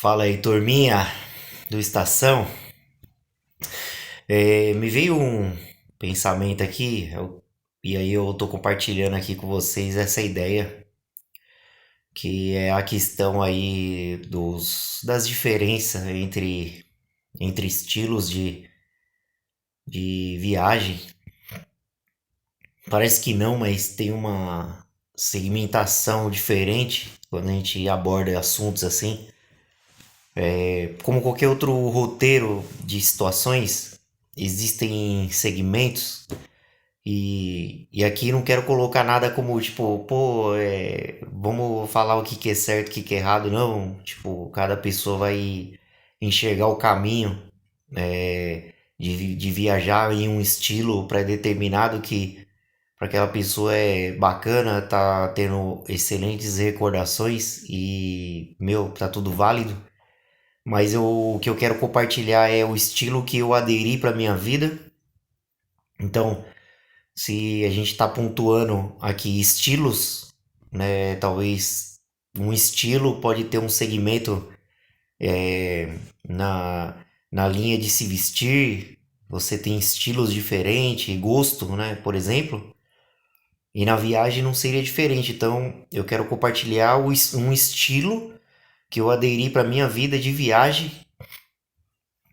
Fala aí, turminha do Estação. Me veio um pensamento aqui, e aí eu tô compartilhando aqui com vocês essa ideia, que é a questão aí das diferenças entre estilos de viagem. Parece que não, mas tem uma segmentação diferente quando a gente aborda assuntos assim. Como qualquer outro roteiro de situações, existem segmentos e aqui não quero colocar nada como tipo, pô, vamos falar o que que é certo, o que que é errado, não. Tipo, cada pessoa vai enxergar o caminho de viajar em um estilo pré-determinado que para aquela pessoa é bacana, tá tendo excelentes recordações e, meu, tá tudo válido. Mas o que eu quero compartilhar é o estilo que eu aderi para minha vida. Então, se a gente está pontuando aqui estilos, né? Talvez um estilo pode ter um segmento na, na linha de se vestir. Você tem estilos diferentes, gosto, né? Por exemplo. E na viagem não seria diferente. Então, eu quero compartilhar um estilo que eu aderi para minha vida de viagem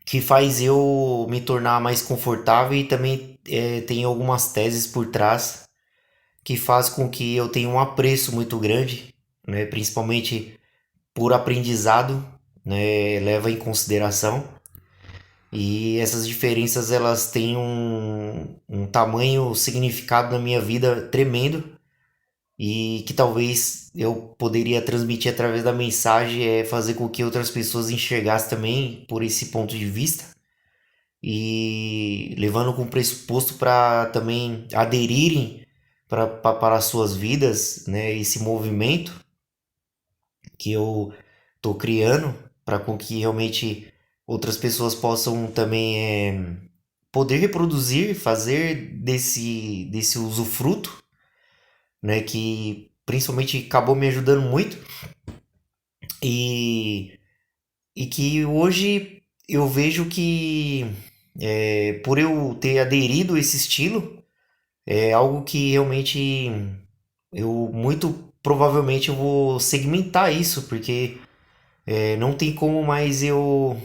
que faz eu me tornar mais confortável e também tem algumas teses por trás que faz com que eu tenha um apreço muito grande, né, principalmente por aprendizado, né, leva em consideração e essas diferenças elas têm um tamanho significado na minha vida tremendo e que talvez eu poderia transmitir através da mensagem é fazer com que outras pessoas enxergassem também por esse ponto de vista e levando com pressuposto para também aderirem para as suas vidas, né, esse movimento que eu tô criando para com que realmente outras pessoas possam também poder reproduzir, fazer desse usufruto, né, que principalmente acabou me ajudando muito e, e que hoje eu vejo que por eu ter aderido a esse estilo, é algo que realmente eu muito provavelmente eu vou segmentar isso, porque não tem como mais eu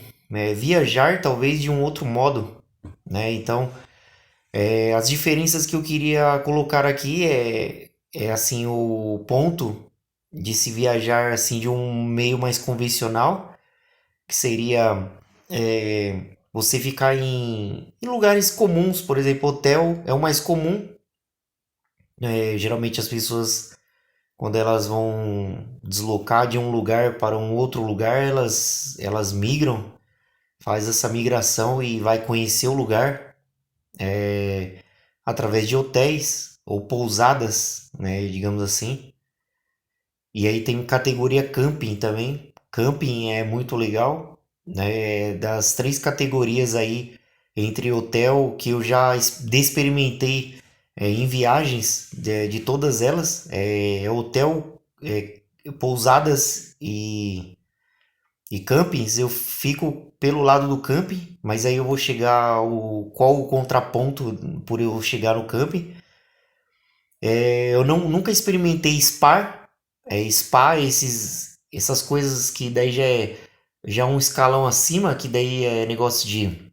viajar talvez de um outro modo, né? Então, as diferenças que eu queria colocar aqui é assim o ponto de se viajar assim de um meio mais convencional, que seria você ficar em lugares comuns, por exemplo, hotel é o mais comum. Geralmente as pessoas, quando elas vão deslocar de um lugar para um outro lugar, elas migram, faz essa migração e vai conhecer o lugar através de hotéis ou pousadas, né, digamos assim. E aí tem categoria camping também. Camping é muito legal, né? Das três categorias aí entre hotel que eu já experimentei em viagens de todas elas, hotel, pousadas e campings, eu fico pelo lado do camping, mas aí eu vou chegar ao qual o contraponto por eu chegar no camping. Eu nunca experimentei spa, spa, essas coisas que daí já é um escalão acima, que daí é negócio de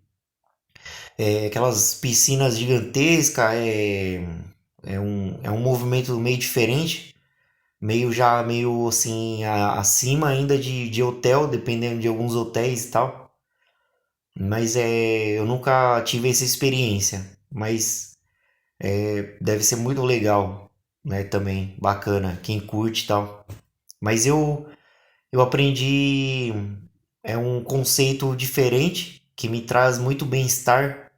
aquelas piscinas gigantescas, é um movimento meio diferente, meio assim, acima ainda de hotel, dependendo de alguns hotéis e tal. Mas eu nunca tive essa experiência, mas deve ser muito legal, né? Também bacana, quem curte e tal. Mas eu aprendi um conceito diferente que me traz muito bem-estar,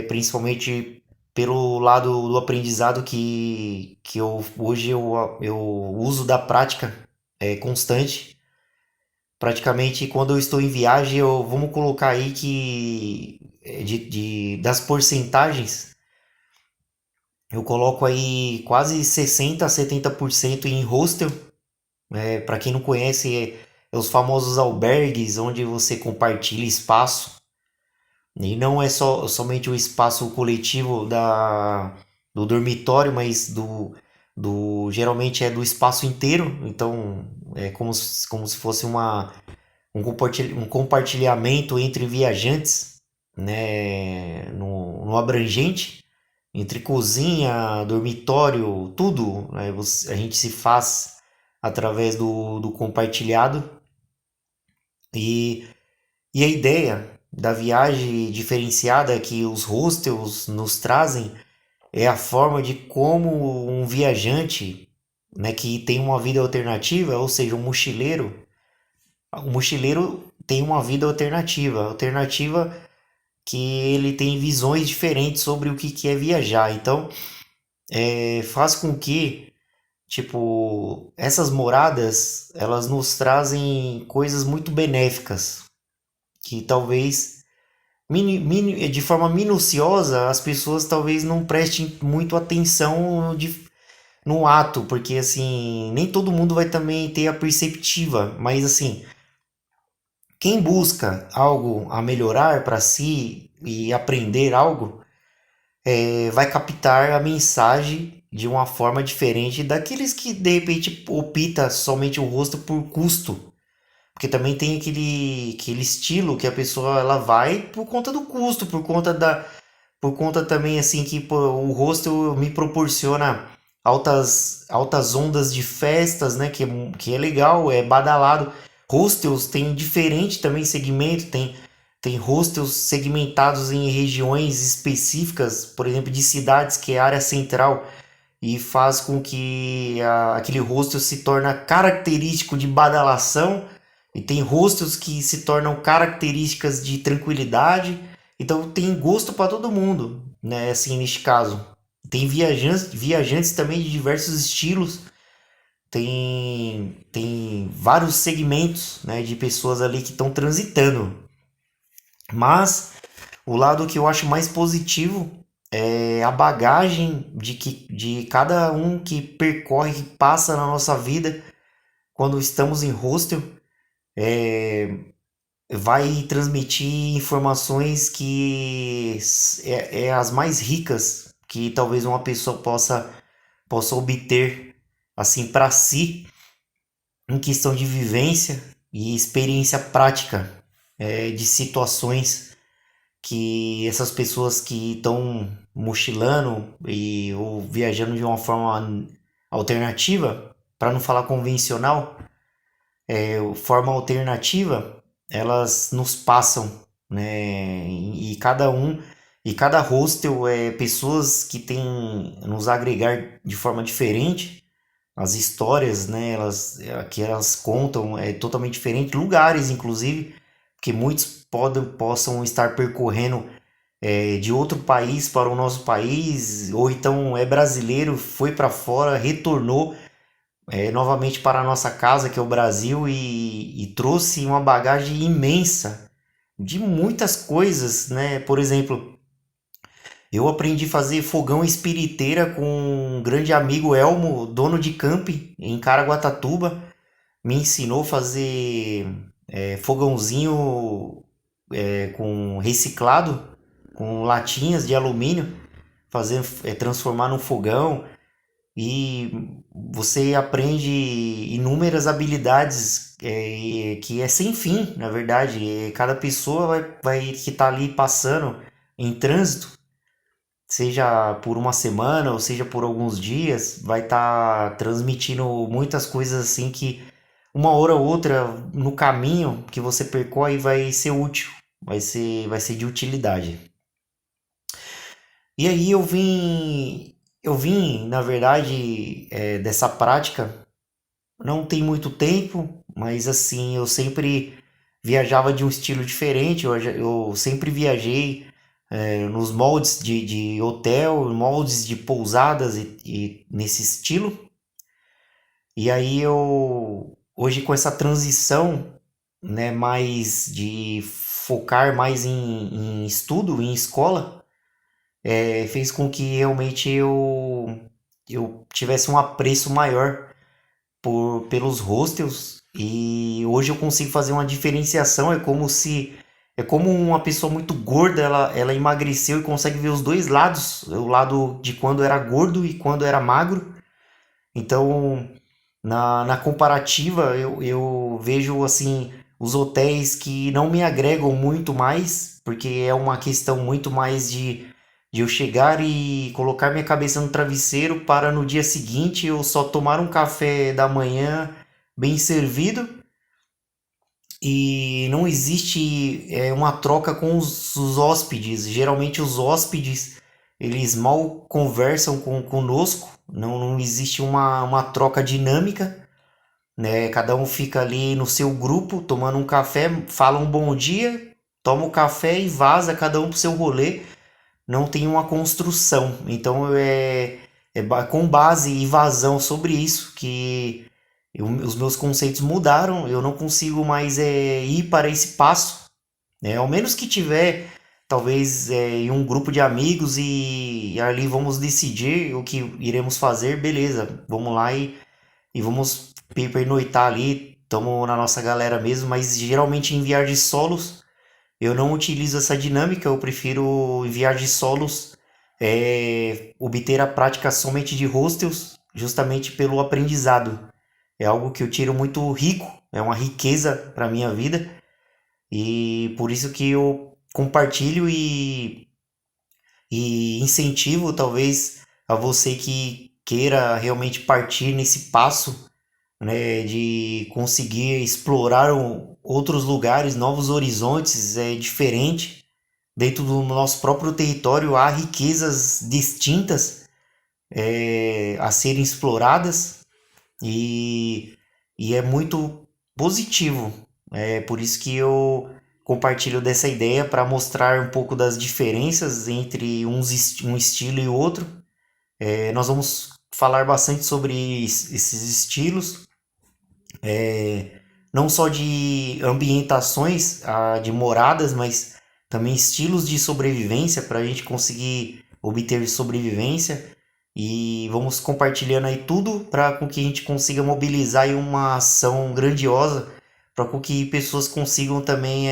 principalmente pelo lado do aprendizado que hoje eu uso da prática constante. Praticamente quando eu estou em viagem, vamos colocar aí que das porcentagens, eu coloco aí quase 60 a 70% em hostel. Para quem não conhece, os famosos albergues, onde você compartilha espaço. E não é somente o espaço coletivo do dormitório, mas geralmente é do espaço inteiro. Então é como se fosse um compartilhamento entre viajantes, né, no abrangente, entre cozinha, dormitório, tudo, né, a gente se faz através do compartilhado. E, e a ideia da viagem diferenciada que os hostels nos trazem é a forma de como um viajante, né, que tem uma vida alternativa, ou seja, um mochileiro tem uma vida alternativa que ele tem visões diferentes sobre o que é viajar. Então, faz com que, tipo, essas moradas, elas nos trazem coisas muito benéficas, que talvez de forma minuciosa as pessoas talvez não prestem muito atenção no ato, porque assim, nem todo mundo vai também ter a perceptiva, mas assim, quem busca algo a melhorar para si e aprender algo, vai captar a mensagem de uma forma diferente daqueles que de repente opta somente o rosto por custo. Porque também tem aquele estilo que a pessoa ela vai por conta do custo, por conta também assim que pô, o rosto me proporciona altas ondas de festas, né? Que é legal, é badalado. Hostels tem diferente também segmento, tem hostels segmentados em regiões específicas, por exemplo, de cidades que é a área central e faz com que aquele hostel se torne característico de badalação e tem hostels que se tornam características de tranquilidade. Então tem gosto para todo mundo, né? Assim, neste caso. Tem viajantes também de diversos estilos. Tem vários segmentos, né, de pessoas ali que estão transitando. Mas o lado que eu acho mais positivo é a bagagem de cada um que percorre, que passa na nossa vida quando estamos em hostel. É, vai transmitir informações que é as mais ricas que talvez uma pessoa possa obter assim para si em questão de vivência e experiência prática, de situações que essas pessoas que estão mochilando ou viajando de uma forma alternativa, para não falar convencional, forma alternativa, elas nos passam, né? E cada hostel é pessoas que têm nos agregar de forma diferente. As histórias, né, que elas contam é totalmente diferente, lugares inclusive, que muitos possam estar percorrendo de outro país para o nosso país, ou então é brasileiro, foi para fora, retornou novamente para a nossa casa, que é o Brasil, e trouxe uma bagagem imensa de muitas coisas, né? Por exemplo, eu aprendi a fazer fogão espiriteira com um grande amigo Elmo, dono de camping em Caraguatatuba. Me ensinou a fazer fogãozinho com reciclado, com latinhas de alumínio, transformar num fogão. E você aprende inúmeras habilidades que é sem fim, na verdade. Cada pessoa vai que está ali passando em trânsito, seja por uma semana ou seja por alguns dias, vai estar transmitindo muitas coisas assim que uma hora ou outra no caminho que você percorre vai ser útil, vai ser de utilidade. E aí eu vim, na verdade, dessa prática não tem muito tempo, mas assim, eu sempre viajava de um estilo diferente, eu sempre viajei nos moldes de hotel, moldes de pousadas e nesse estilo. E aí hoje com essa transição, né, mais de focar mais em estudo, em escola, fez com que realmente eu tivesse um apreço maior pelos hostels e hoje eu consigo fazer uma diferenciação. É como uma pessoa muito gorda, ela emagreceu e consegue ver os dois lados, o lado de quando era gordo e quando era magro. Então, na comparativa, eu vejo assim os hotéis que não me agregam muito mais, porque é uma questão muito mais de eu chegar e colocar minha cabeça no travesseiro para no dia seguinte eu só tomar um café da manhã bem servido e não existe uma troca com os hóspedes. Geralmente os hóspedes eles mal conversam conosco, não existe uma troca dinâmica, né? Cada um fica ali no seu grupo tomando um café, fala um bom dia, toma o café e vaza cada um pro seu rolê. Não tem uma construção. Então com base e vazão sobre isso que os meus conceitos mudaram. Eu não consigo mais ir para esse passo, né? Ao menos que tiver talvez em um grupo de amigos e ali vamos decidir o que iremos fazer, beleza, vamos lá e vamos pernoitar ali, estamos na nossa galera mesmo, mas geralmente em viagens solos eu não utilizo essa dinâmica, eu prefiro enviar de solos, obter a prática somente de hostels, justamente pelo aprendizado. É algo que eu tiro muito rico, é uma riqueza para minha vida e por isso que eu compartilho e incentivo talvez a você que queira realmente partir nesse passo, né, de conseguir explorar outros lugares, novos horizontes, é diferente. Dentro do nosso próprio território há riquezas distintas a serem exploradas e, e é muito positivo. É por isso que eu compartilho dessa ideia para mostrar um pouco das diferenças entre um estilo e outro. Nós vamos falar bastante sobre esses estilos, não só de ambientações, de moradas, mas também estilos de sobrevivência para a gente conseguir obter sobrevivência. E vamos compartilhando aí tudo para com que a gente consiga mobilizar aí uma ação grandiosa para com que pessoas consigam também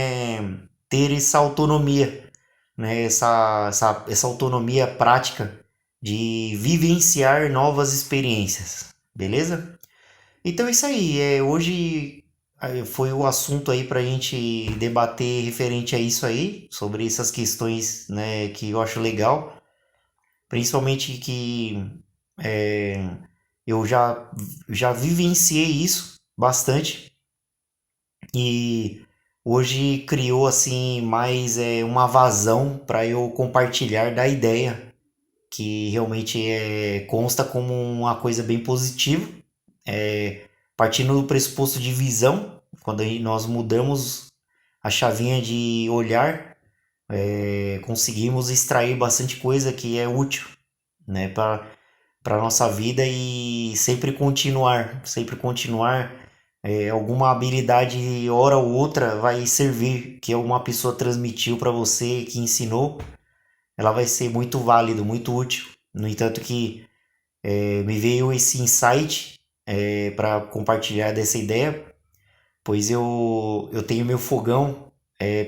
ter essa autonomia, né? Essa autonomia prática de vivenciar novas experiências, beleza? Então é isso aí. Hoje foi o assunto aí para a gente debater referente a isso aí, sobre essas questões, né, que eu acho legal, principalmente que é, eu já vivenciei isso bastante e hoje criou assim mais uma vazão para eu compartilhar da ideia que realmente consta como uma coisa bem positiva, partindo do pressuposto de visão, quando nós mudamos a chavinha de olhar, conseguimos extrair bastante coisa que é útil, né, para nossa vida e sempre continuar. Alguma habilidade, hora ou outra, vai servir, que alguma pessoa transmitiu para você, que ensinou, ela vai ser muito válido, muito útil. No entanto que me veio esse insight para compartilhar dessa ideia, pois eu tenho meu fogão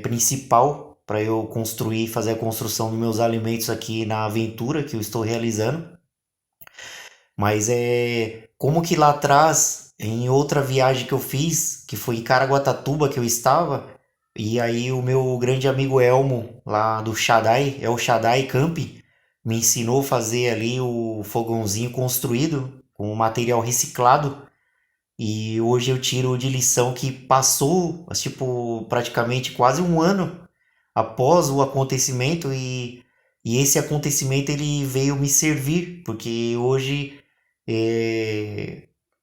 principal para eu construir, fazer a construção dos meus alimentos aqui na aventura que eu estou realizando. Mas como que lá atrás, em outra viagem que eu fiz, que foi em Caraguatatuba que eu estava, e aí o meu grande amigo Elmo, lá do Shaddai, é o Shaddai Camp, me ensinou a fazer ali o fogãozinho construído com material reciclado. E hoje eu tiro de lição que passou, tipo, praticamente quase um ano após o acontecimento e esse acontecimento ele veio me servir, porque hoje,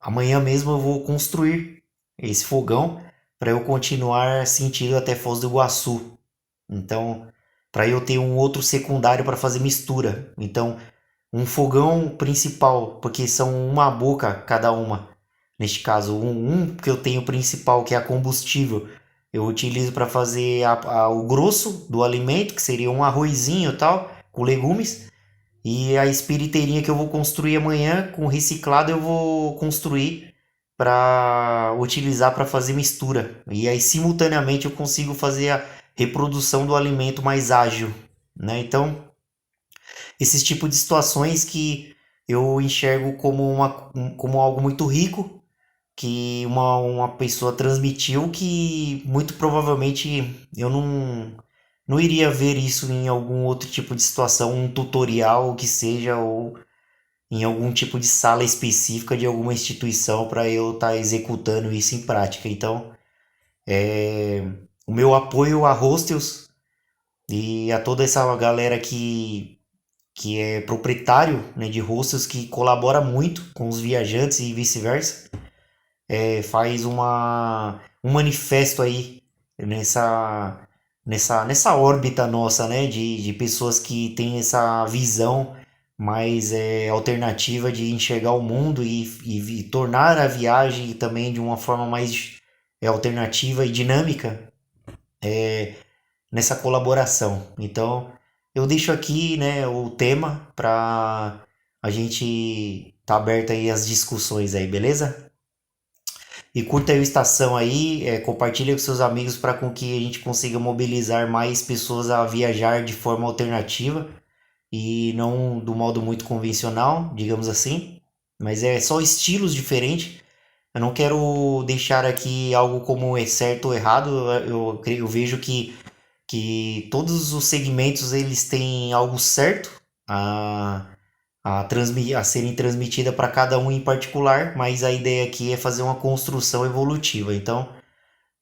amanhã mesmo eu vou construir esse fogão para eu continuar sentindo até Foz do Iguaçu. Então, para eu ter um outro secundário para fazer mistura. Então, um fogão principal, porque são uma boca cada uma. Neste caso, um que eu tenho principal, que é a combustível, eu utilizo para fazer o grosso do alimento, que seria um arrozinho e tal, com legumes. E a espiriteria que eu vou construir amanhã, com reciclado, eu vou construir para utilizar para fazer mistura. E aí, simultaneamente, eu consigo fazer a reprodução do alimento mais ágil, né? Então, esses tipos de situações que eu enxergo como, como algo muito rico, que uma pessoa transmitiu que muito provavelmente eu não iria ver isso em algum outro tipo de situação, um tutorial, o que seja, ou em algum tipo de sala específica de alguma instituição para eu estar executando isso em prática. Então, o meu apoio a hostels e a toda essa galera que é proprietário, né, de hostels que colabora muito com os viajantes e vice-versa, faz um manifesto aí nessa órbita nossa, né, de pessoas que têm essa visão mais alternativa de enxergar o mundo e tornar a viagem também de uma forma mais alternativa e dinâmica nessa colaboração. Então, eu deixo aqui, né, o tema para a gente tá aberto aí às discussões aí, beleza? E curta aí o Estação aí, compartilha com seus amigos para com que a gente consiga mobilizar mais pessoas a viajar de forma alternativa e não do modo muito convencional, digamos assim. Mas é só estilos diferentes. Eu não quero deixar aqui algo como é certo ou errado. Eu vejo que todos os segmentos eles têm algo certo a, a serem transmitida para cada um em particular, mas a ideia aqui é fazer uma construção evolutiva. Então,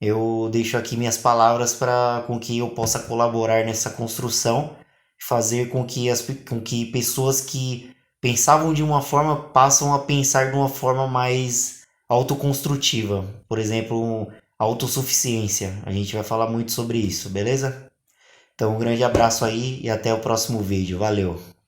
eu deixo aqui minhas palavras para com que eu possa colaborar nessa construção, fazer com que pessoas que pensavam de uma forma passam a pensar de uma forma mais autoconstrutiva. Por exemplo, autossuficiência. A gente vai falar muito sobre isso, beleza? Então, um grande abraço aí e até o próximo vídeo. Valeu!